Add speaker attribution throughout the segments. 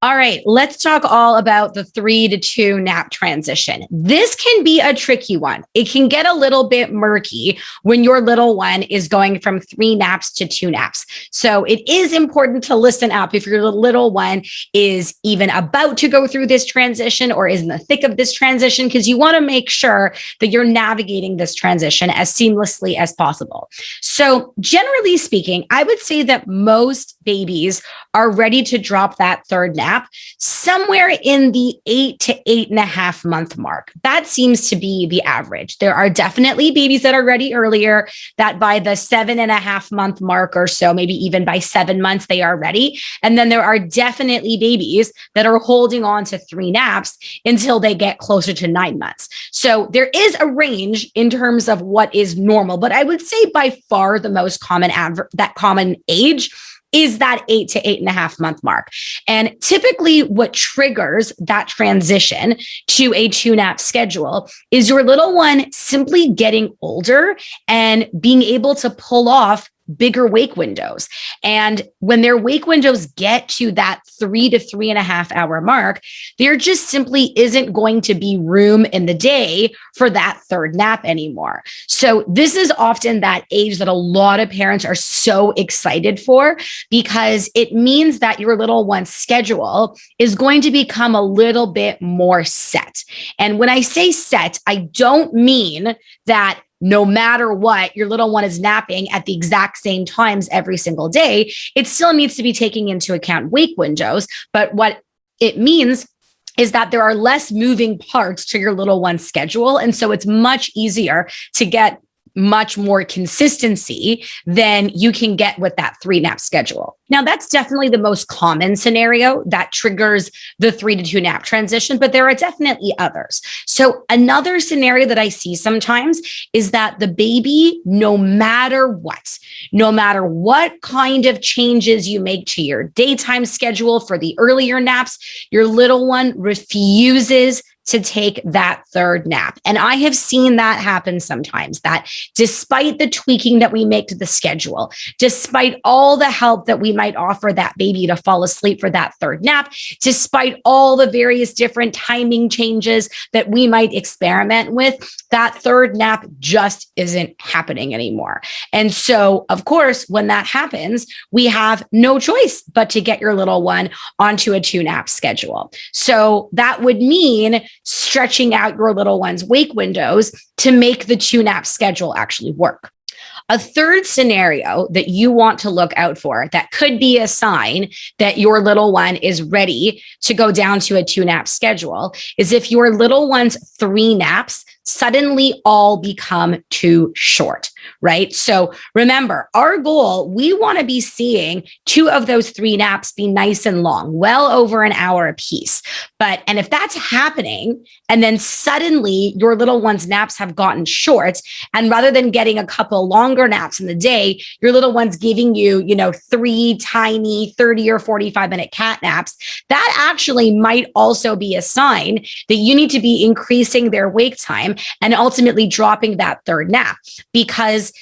Speaker 1: All right, let's talk all about the 3 to 2 nap transition. This can be a tricky one. It can get a little bit murky when your little one is going from 3 naps to 2 naps. So it is important to listen up if your little one is even about to go through this transition or is in the thick of this transition, because you want to make sure that you're navigating this transition as seamlessly as possible. So generally speaking, I would say that most babies are ready to drop that third nap somewhere in the 8 to 8.5 month mark. That seems to be the average. There are definitely babies that are ready earlier, that by the 7.5 month mark or so, maybe even by 7 months, they are ready. And then there are definitely babies that are holding on to 3 naps until they get closer to 9 months. So there is a range in terms of what is normal, but I would say by far the most common common age is that 8 to 8.5 month mark. And typically what triggers that transition to a 2 nap schedule is your little one simply getting older and being able to pull off bigger wake windows. And when their wake windows get to that 3 to 3.5 hour mark, there just simply isn't going to be room in the day for that third nap anymore. So this is often that age that a lot of parents are so excited for, because it means that your little one's schedule is going to become a little bit more set. And when I say set, I don't mean that no matter what, your little one is napping at the exact same times every single day. It still needs to be taking into account wake windows. But what it means is that there are less moving parts to your little one's schedule. And so it's much easier to get much more consistency than you can get with that 3 nap schedule. Now, that's definitely the most common scenario that triggers the 3 to 2 nap transition, but there are definitely others. So another scenario that I see sometimes is that the baby, no matter what kind of changes you make to your daytime schedule for the earlier naps, your little one refuses to take that third nap. And I have seen that happen sometimes, that despite the tweaking that we make to the schedule, despite all the help that we might offer that baby to fall asleep for that third nap, despite all the various different timing changes that we might experiment with, that third nap just isn't happening anymore. And so, of course, when that happens, we have no choice but to get your little one onto a 2 nap schedule. So that would mean stretching out your little one's wake windows to make the 2 nap schedule actually work. A third scenario that you want to look out for that could be a sign that your little one is ready to go down to a 2 nap schedule is if your little one's 3 naps suddenly all become too short, right? So remember, our goal, we want to be seeing 2 of those 3 naps be nice and long, well over an hour apiece. And if that's happening, and then suddenly your little one's naps have gotten short, and rather than getting a couple longer naps in the day, your little one's giving you, 3 tiny 30 or 45-minute cat naps, that actually might also be a sign that you need to be increasing their wake time and ultimately dropping that third nap. Because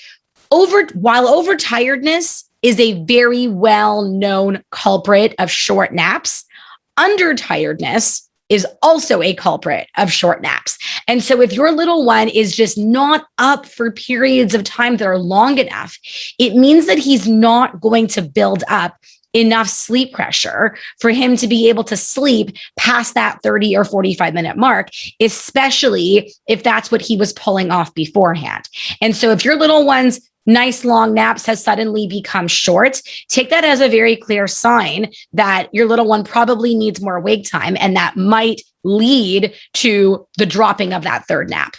Speaker 1: while overtiredness is a very well-known culprit of short naps, undertiredness is also a culprit of short naps. And so if your little one is just not up for periods of time that are long enough, it means that he's not going to build up enough sleep pressure for him to be able to sleep past that 30 or 45-minute mark, especially if that's what he was pulling off beforehand. And so if your little one's nice long naps has suddenly become short, take that as a very clear sign that your little one probably needs more wake time, and that might lead to the dropping of that third nap.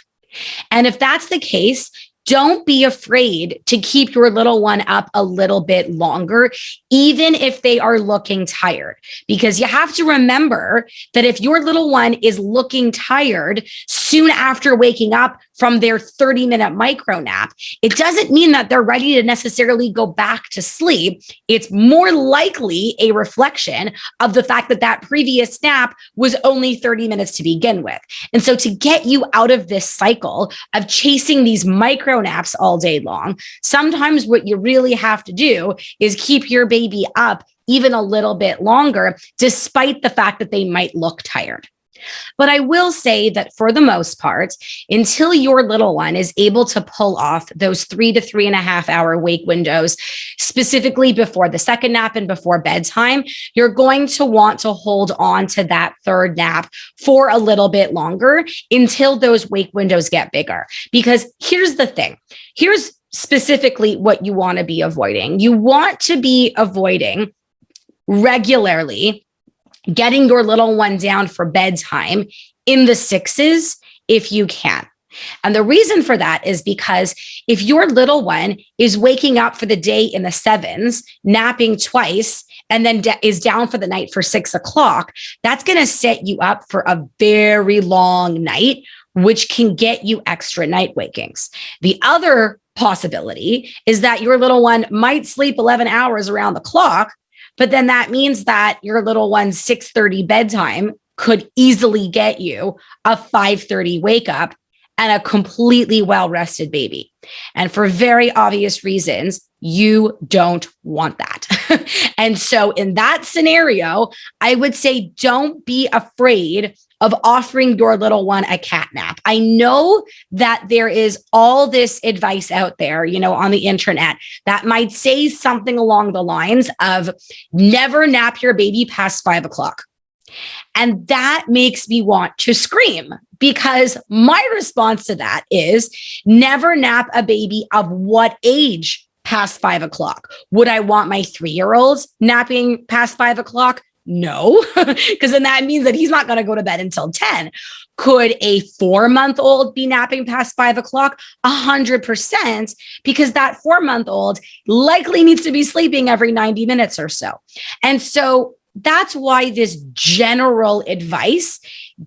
Speaker 1: And if that's the case, don't be afraid to keep your little one up a little bit longer, even if they are looking tired, because you have to remember that if your little one is looking tired soon after waking up from their 30-minute micro nap, it doesn't mean that they're ready to necessarily go back to sleep. It's more likely a reflection of the fact that that previous nap was only 30 minutes to begin with. And so to get you out of this cycle of chasing these micro naps all day long, sometimes what you really have to do is keep your baby up even a little bit longer, despite the fact that they might look tired. But I will say that for the most part, until your little one is able to pull off those 3 to 3.5 hour wake windows, specifically before the second nap and before bedtime, you're going to want to hold on to that third nap for a little bit longer until those wake windows get bigger. Because here's the thing. Here's specifically what you want to be avoiding. You want to be avoiding regularly getting your little one down for bedtime in the 6s if you can. And the reason for that is because if your little one is waking up for the day in the 7s, napping twice, and then is down for the night for 6 o'clock, that's going to set you up for a very long night, which can get you extra night wakings. The other possibility is that your little one might sleep 11 hours around the clock, but then that means that your little one's 6:30 bedtime could easily get you a 5:30 wake up and a completely well-rested baby. And for very obvious reasons, you don't want that. And so in that scenario, I would say don't be afraid of offering your little one a cat nap. I know that there is all this advice out there, on the internet that might say something along the lines of never nap your baby past 5 o'clock. And that makes me want to scream, because my response to that is never nap a baby of what age past 5 o'clock? Would I want my 3-year-old napping past 5 o'clock? No, because then that means that he's not going to go to bed until 10. Could a 4-month-old be napping past 5 o'clock? 100%, because that 4-month-old likely needs to be sleeping every 90 minutes or so. And so that's why this general advice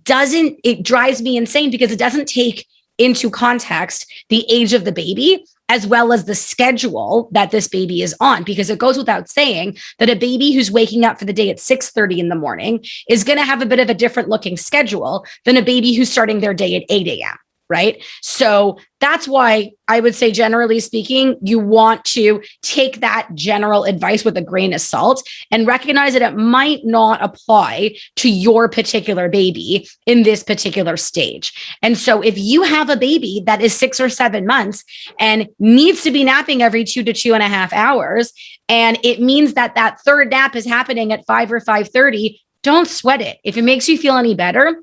Speaker 1: it drives me insane, because it doesn't take into context the age of the baby as well as the schedule that this baby is on, because it goes without saying that a baby who's waking up for the day at 6:30 in the morning is going to have a bit of a different looking schedule than a baby who's starting their day at 8 a.m. Right? So that's why I would say, generally speaking, you want to take that general advice with a grain of salt and recognize that it might not apply to your particular baby in this particular stage. And so if you have a baby that is 6 or 7 months and needs to be napping every 2 to 2.5 hours, and it means that that third nap is happening at 5 or 5:30, don't sweat it. If it makes you feel any better,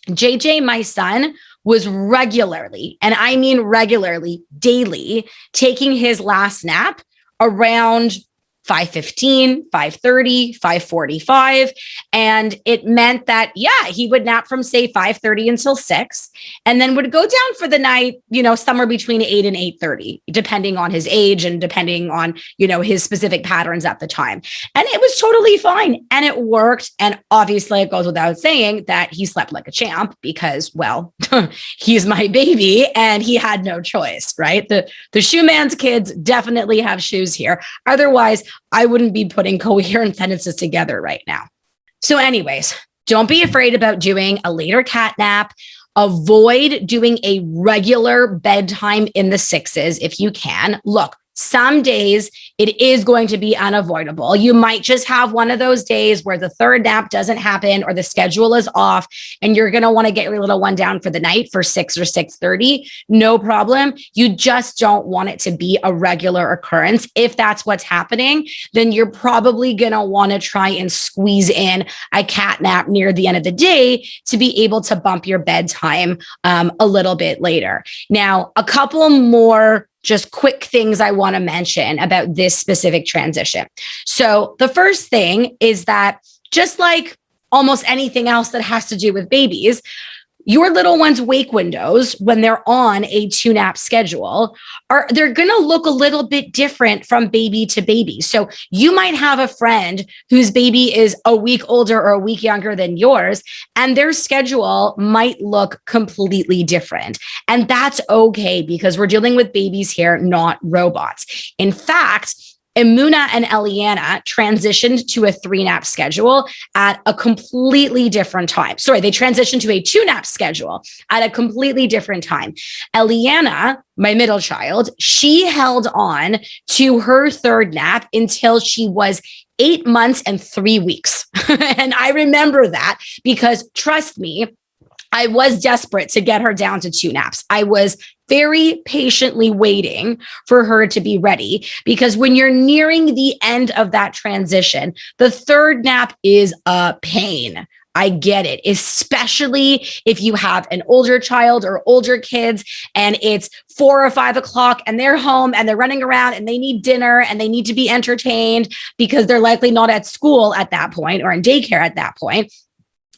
Speaker 1: JJ, my son, was regularly, and I mean regularly, daily, taking his last nap around 5:15, 5:30, 5:45. And it meant that, he would nap from say 5:30 until 6, and then would go down for the night, somewhere between 8 and 8:30, depending on his age and depending on, his specific patterns at the time. And it was totally fine. And it worked. And obviously it goes without saying that he slept like a champ because, well, he's my baby and he had no choice, right? The shoe man's kids definitely have shoes here. Otherwise, I wouldn't be putting coherent sentences together right now. So anyways, don't be afraid about doing a later cat nap. Avoid doing a regular bedtime in the 6s if you can. Look, some days it is going to be unavoidable. You might just have one of those days where the third nap doesn't happen or the schedule is off and you're going to want to get your little one down for the night for 6 or 6:30. No problem. You just don't want it to be a regular occurrence. If that's what's happening, then you're probably going to want to try and squeeze in a cat nap near the end of the day to be able to bump your bedtime a little bit later. Now, a couple more just quick things I want to mention about this specific transition. So the first thing is that, just like almost anything else that has to do with babies, your little one's wake windows, when they're on a 2-nap schedule, they're going to look a little bit different from baby to baby. So you might have a friend whose baby is a week older or a week younger than yours, and their schedule might look completely different. And that's okay, because we're dealing with babies here, not robots. In fact, Emuna and Eliana transitioned to a 3-nap schedule at a completely different time. Sorry, they transitioned to a 2-nap schedule at a completely different time. Eliana, my middle child, she held on to her third nap until she was 8 months and 3 weeks. And I remember that because trust me, I was desperate to get her down to 2 naps. I was very patiently waiting for her to be ready because when you're nearing the end of that transition, the 3rd nap is a pain. I get it, especially if you have an older child or older kids and it's 4 or 5 o'clock and they're home and they're running around and they need dinner and they need to be entertained because they're likely not at school at that point or in daycare at that point.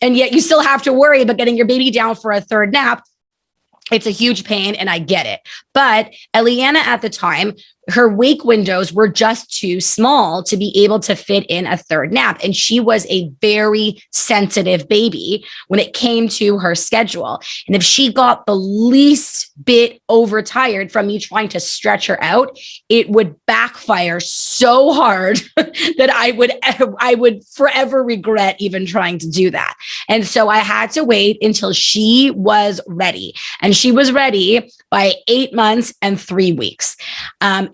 Speaker 1: And yet you still have to worry about getting your baby down for a 3rd nap. It's a huge pain and I get it. But Eliana at the time, her wake windows were just too small to be able to fit in a 3rd nap. And she was a very sensitive baby when it came to her schedule. And if she got the least bit overtired from me trying to stretch her out, it would backfire so hard that I would forever regret even trying to do that. And so I had to wait until she was ready. And she was ready by 8 months and 3 weeks.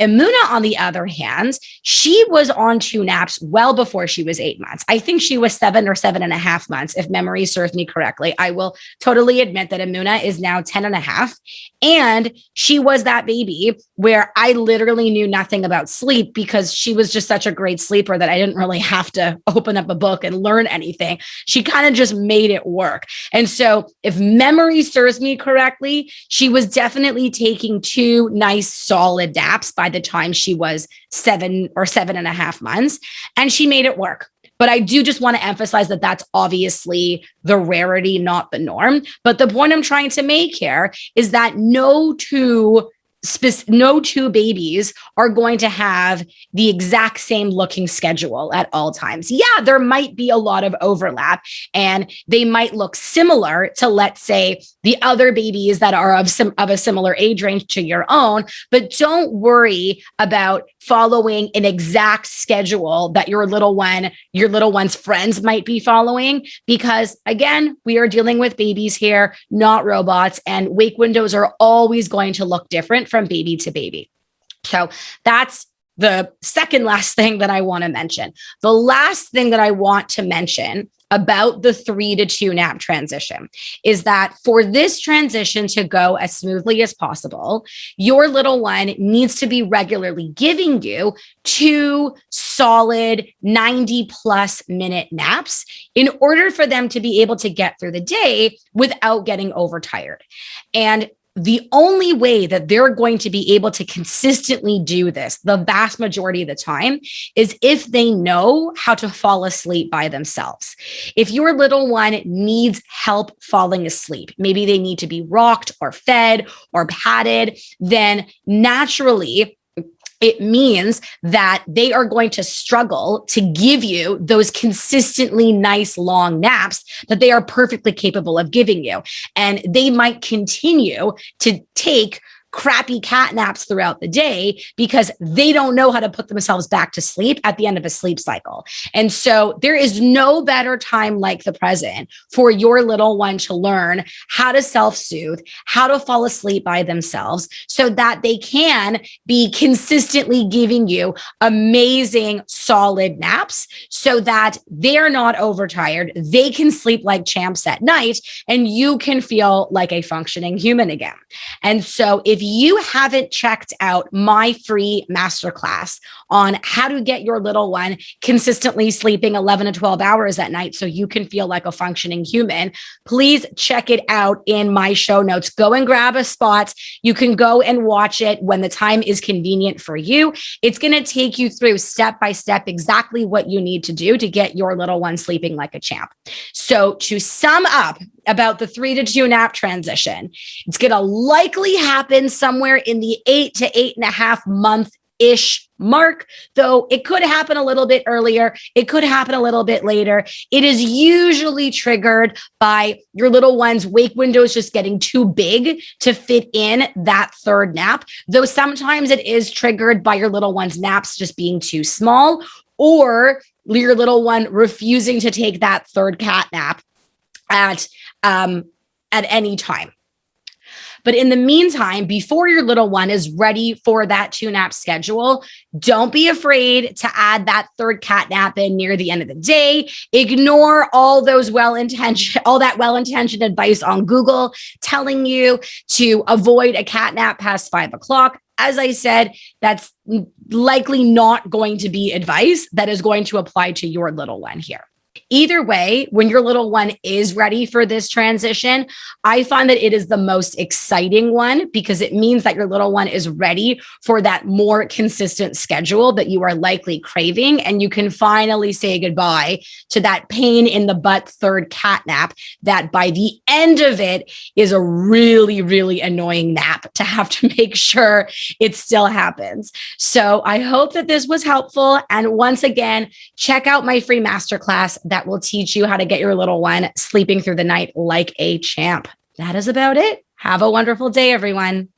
Speaker 1: Muna, on the other hand, she was on 2 naps well before she was 8 months. I think she was 7 or 7.5 months, if memory serves me correctly. I will totally admit that Amuna is now 10.5. And she was that baby where I literally knew nothing about sleep because she was just such a great sleeper that I didn't really have to open up a book and learn anything. She kind of just made it work. And so if memory serves me correctly, she was definitely taking 2 nice solid naps by the time she was 7 or 7.5 months, and she made it work. But I do just want to emphasize that that's obviously the rarity, not the norm. But the point I'm trying to make here is that no two babies are going to have the exact same looking schedule at all times. Yeah, there might be a lot of overlap and they might look similar to, let's say, the other babies that are of a similar age range to your own, but don't worry about following an exact schedule that your little one's friends might be following, because again, we are dealing with babies here, not robots, and wake windows are always going to look different from baby to baby. So that's the second last thing that I want to mention. The last thing that I want to mention about the 3 to 2 nap transition is that for this transition to go as smoothly as possible, your little one needs to be regularly giving you 2 solid 90+ minute naps in order for them to be able to get through the day without getting overtired. And the only way that they're going to be able to consistently do this the vast majority of the time is if they know how to fall asleep by themselves. If your little one needs help falling asleep, maybe they need to be rocked or fed or patted, then naturally it means that they are going to struggle to give you those consistently nice long naps that they are perfectly capable of giving you. And they might continue to take crappy cat naps throughout the day because they don't know how to put themselves back to sleep at the end of a sleep cycle. And so there is no better time like the present for your little one to learn how to self-soothe, how to fall asleep by themselves so that they can be consistently giving you amazing solid naps so that they're not overtired. They can sleep like champs at night and you can feel like a functioning human again. And so if you haven't checked out my free masterclass on how to get your little one consistently sleeping 11 to 12 hours at night so you can feel like a functioning human, please check it out in my show notes. Go and grab a spot. You can go and watch it when the time is convenient for you. It's going to take you through step by step exactly what you need to do to get your little one sleeping like a champ. So to sum up about the 3 to 2 nap transition, it's going to likely happen somewhere in the 8 to 8.5 month-ish mark, though it could happen a little bit earlier. It could happen a little bit later. It is usually triggered by your little one's wake windows just getting too big to fit in that 3rd nap, though sometimes it is triggered by your little one's naps just being too small or your little one refusing to take that 3rd cat nap at any time. But in the meantime, before your little one is ready for that 2 nap schedule, don't be afraid to add that third cat nap in near the end of the day. Ignore all that well-intentioned advice on Google telling you to avoid a cat nap past 5 o'clock. As I said, that's likely not going to be advice that is going to apply to your little one here. Either way, when your little one is ready for this transition, I find that it is the most exciting one because it means that your little one is ready for that more consistent schedule that you are likely craving. And you can finally say goodbye to that pain in the butt third cat nap that by the end of it is a really, really annoying nap to have to make sure it still happens. So I hope that this was helpful. And once again, check out my free masterclass that will teach you how to get your little one sleeping through the night like a champ. That is about it. Have a wonderful day, everyone.